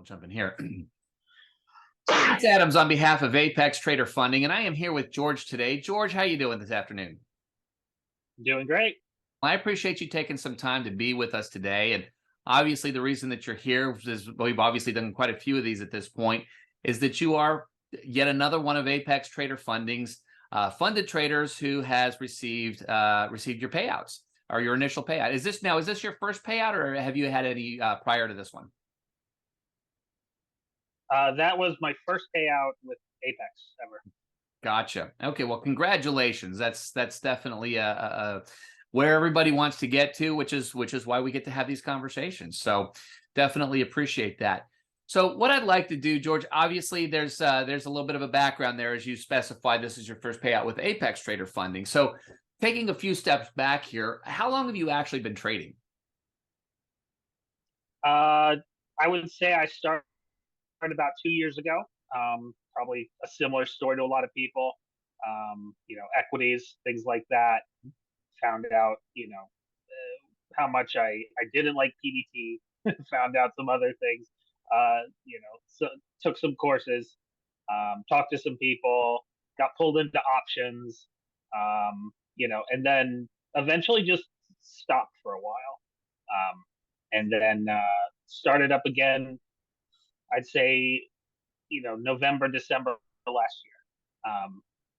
jump in here. It's Adams on behalf of Apex Trader Funding, and I am here with George today. George, how you doing this afternoon? Doing great. I appreciate you taking some time to be with us today. And obviously, the reason that you're here is we've obviously done quite a few of these at this point, is that you are yet another one of Apex Trader Funding's funded traders who has received your payouts or your initial payout. Is this your first payout, or have you had any prior to this one? That was my first payout with Apex ever. Gotcha. Okay, well, congratulations. That's definitely where everybody wants to get to, which is why we get to have these conversations. So definitely appreciate that. So what I'd like to do, George, obviously there's a little bit of a background there, as you specified. This is your first payout with Apex Trader Funding. So taking a few steps back here, how long have you actually been trading? I would say I started about 2 years ago. Probably a similar story to a lot of people. Equities, things like that. Found out, how much I didn't like PDT. Found out some other things. So took some courses, talked to some people, got pulled into options, and then eventually just stopped for a while. And then started up again, I'd say, November, December last year.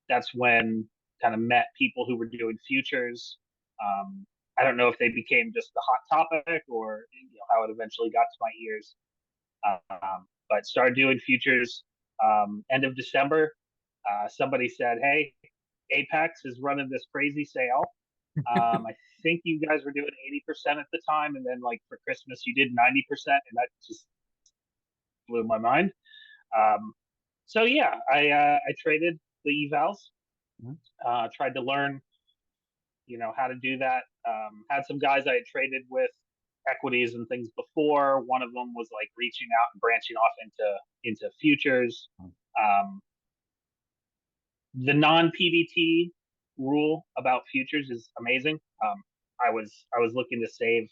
That's when kind of met people who were doing futures. I don't know if they became just the hot topic or how it eventually got to my ears. But started doing futures end of December. Somebody said, "Hey, Apex is running this crazy sale. I think you guys were doing 80% at the time, and then like for Christmas you did 90%, and that just blew my mind." So yeah, I traded the evals. Tried to learn, how to do that. Had some guys I had traded with equities and things before. One of them was like reaching out and branching off into futures. The non PDT rule about futures is amazing. I was looking to save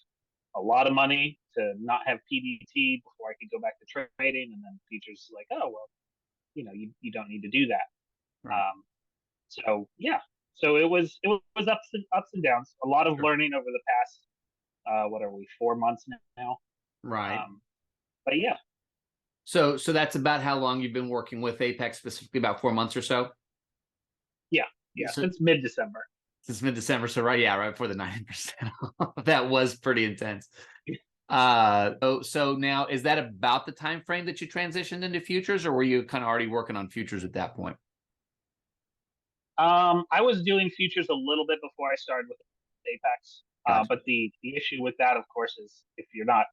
a lot of money to not have PDT before I could go back to trading, and then futures is like, oh well, you don't need to do that. Right. So yeah, so it was ups and downs. A lot of learning over the past what are we 4 months now? Right. But yeah. So that's about how long you've been working with Apex, specifically about 4 months or so? Yeah, So, since mid-December. Since mid-December, so right before the 90%. That was pretty intense. So now, is that about the time frame that you transitioned into futures, or were you kind of already working on futures at that point? I was doing futures a little bit before I started with Apex. Gotcha. But the issue with that, of course, is if you're not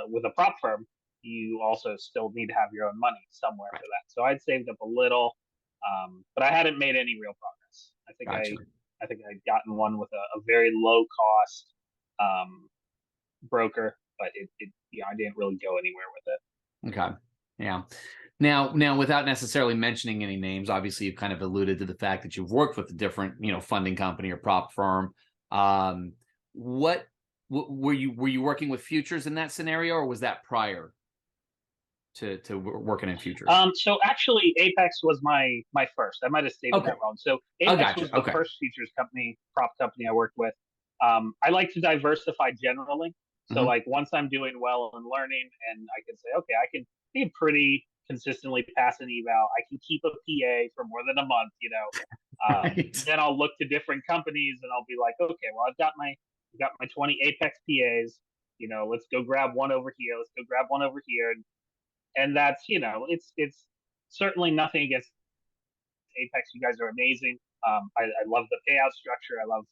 with a prop firm, you also still need to have your own money somewhere for that. So I'd saved up a little, but I hadn't made any real progress. Gotcha. I think I'd gotten one with a very low cost broker, but I didn't really go anywhere with it. Okay. Yeah. Now, without necessarily mentioning any names, obviously you've kind of alluded to the fact that you've worked with a different, funding company or prop firm. What were you working with futures in that scenario, or was that prior to working in futures? So actually, Apex was my first. I might have stated that wrong. So Apex was the first futures company, prop company I worked with. I like to diversify generally. So like once I'm doing well and learning, and I can say, okay, I can pretty consistently pass an eval. I can keep a PA for more than a month. Right. Then I'll look to different companies, and I'll be like, okay, well, I've got my 20 Apex PAs. Let's go grab one over here. Let's go grab one over here, and that's it's certainly nothing against Apex. You guys are amazing. I love the payout structure. I love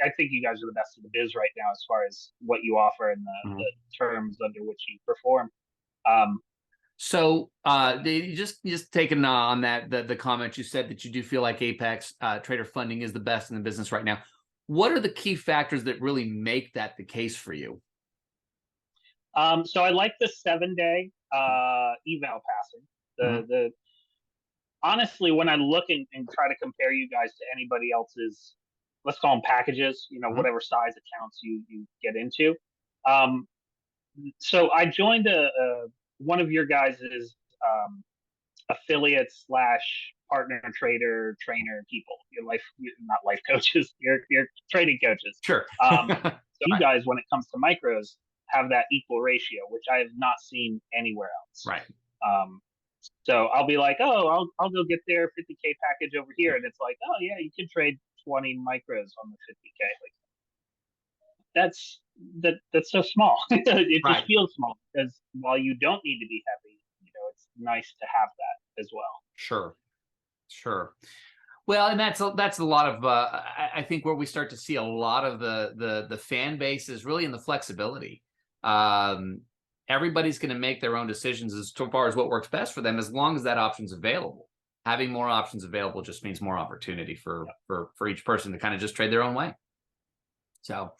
I think you guys are the best in the biz right now as far as what you offer and the terms under which you perform. So just taking on that the comment you said that you do feel like Apex Trader Funding is the best in the business right now. What are the key factors that really make that the case for you? So I like the 7-day eval passing. The honestly, when I look and try to compare you guys to anybody else's, let's call them packages, whatever size accounts you get into, So I joined a one of your guys's affiliate slash partner trader trainer people, your life, not life coaches, your trading coaches. Sure. So you Right. guys, when it comes to micros, have that equal ratio, which I have not seen anywhere else. Right. Um, so I'll be like, oh, I'll go get their 50K package over here, and it's like, oh yeah, you can trade 20 micros on the 50K. Like that's so small. It just Right. feels small because while you don't need to be heavy, it's nice to have that as well. Sure. Sure. Well, and that's a lot of I think where we start to see a lot of the fan base is really in the flexibility. Um, Everybody's going to make their own decisions as far as what works best for them, as long as that option's available. Having more options available just means more opportunity for each person to kind of just trade their own way. So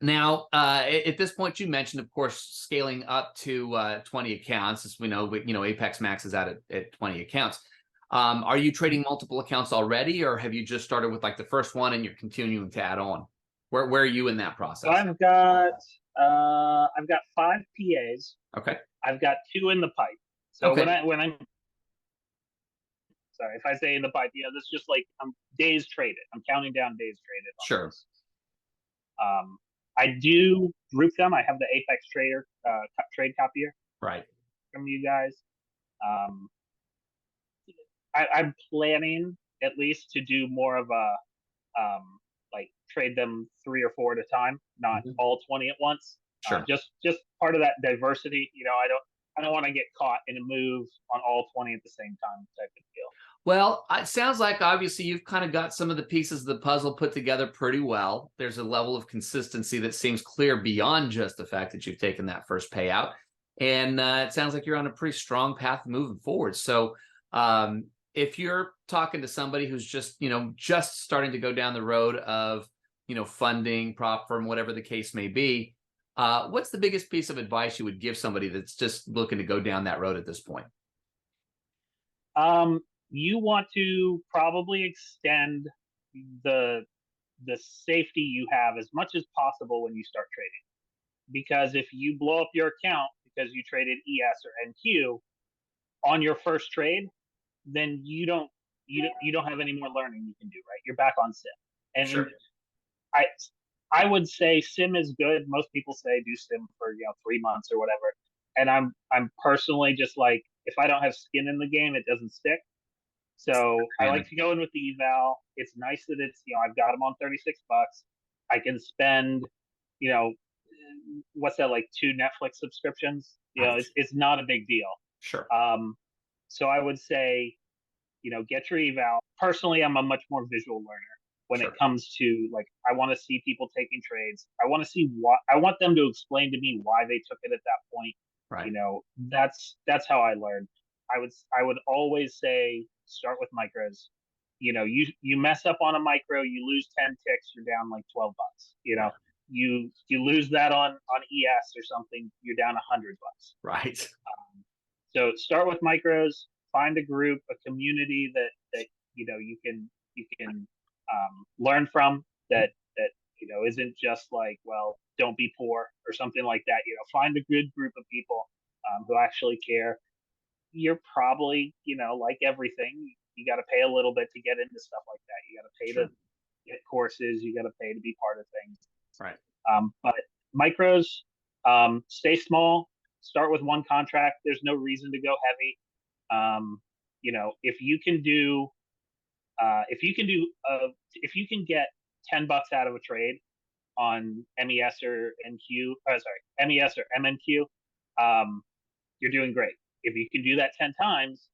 now, at this point, you mentioned, of course, scaling up to 20 accounts. As we know, Apex Max is out at 20 accounts. Are you trading multiple accounts already, or have you just started with like the first one and you're continuing to add on? Where are you in that So process? I've got 5 PAs. Okay. I've got 2 in the pipe. So Okay. when I'm sorry if I say in the pipe, that's just like I'm days traded. I'm counting down days traded on Sure. this. I do group them. I have the Apex Trader trade copier Right. from you guys. Um, I'm planning at least to do more of a like trade them 3 or 4 at a time, not Mhm. all 20 at once. Sure. Just part of that diversity. I don't want to get caught in a move on all 20 at the same time type of deal. Well, it sounds like obviously you've kind of got some of the pieces of the puzzle put together pretty well. There's a level of consistency that seems clear beyond just the fact that you've taken that first payout. And it sounds like you're on a pretty strong path moving forward. So um, if you're talking to somebody who's just starting to go down the road of, funding, prop firm, whatever the case may be, what's the biggest piece of advice you would give somebody that's just looking to go down that road at this point? You want to probably extend the the safety you have as much as possible when you start trading. Because if you blow up your account because you traded ES or NQ on your first trade, then you don't have any more learning you can do, right? You're back on sim. And Sure. I I would say sim is good. Most people say do sim for 3 months or whatever. And I'm personally just like, if I don't have skin in the game, it doesn't stick. So I like to go in with the eval. It's nice that it's I've got them on $36. I can spend you know what's that, like 2 Netflix subscriptions? Right. It's not a big deal. Sure. Um, so I would say get your eval. Personally, I'm a much more visual learner when it Sure. comes to, like, I want to see people taking trades. I want to see what I want them to explain to me why they took it at that point. Right. That's how I learned. I would always say start with micros. You mess up on a micro, you lose 10 ticks, you're down like $12. Right. You lose that on ES or something, you're down $100. Right. So start with micros, find a group, a community that you can learn from, that isn't just like, well, don't be poor or something like that. Find a good group of people who actually care. You're probably, like everything, you got to pay a little bit to get into stuff like that. You got to pay to Sure. get courses. You got to pay to be part of things. Right. But micros, stay small. Start with one contract. There's no reason to go heavy. If you can do, if you can get $10 out of a trade on MES or NQ, MES or MNQ, you're doing great. If you can do that 10 times,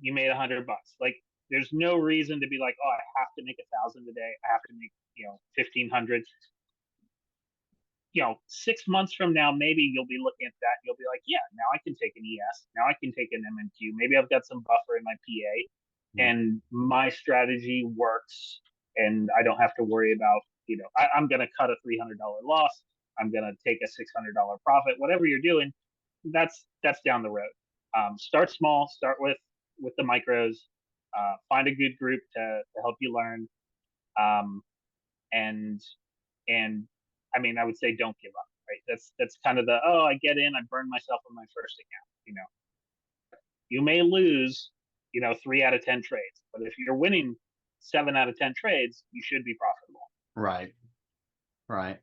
you made $100. Like, there's no reason to be like, oh, I have to make 1,000 a day. I have to make 1,500. 6 months from now, maybe you'll be looking at that and you'll be like, yeah, now I can take an ES. Now I can take an MNQ. Maybe I've got some buffer in my PA Mhm. and my strategy works and I don't have to worry about, I'm going to cut a $300 loss. I'm going to take a $600 profit. Whatever you're doing, that's down the road. Start small, start with the micros, find a good group to help you learn. Um, and, and I mean, I would say don't give up. right? That's kind of the, oh, I get in, I burn myself on my first account. You may lose, 3 out of 10 trades, but if you're winning 7 out of 10 trades, you should be profitable. Right. Right.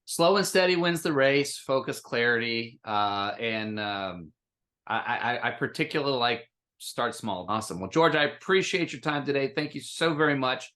Slow and steady wins the race. Focus, clarity, and I particularly like start small. Awesome. Well, George, I appreciate your time today. Thank you so very much.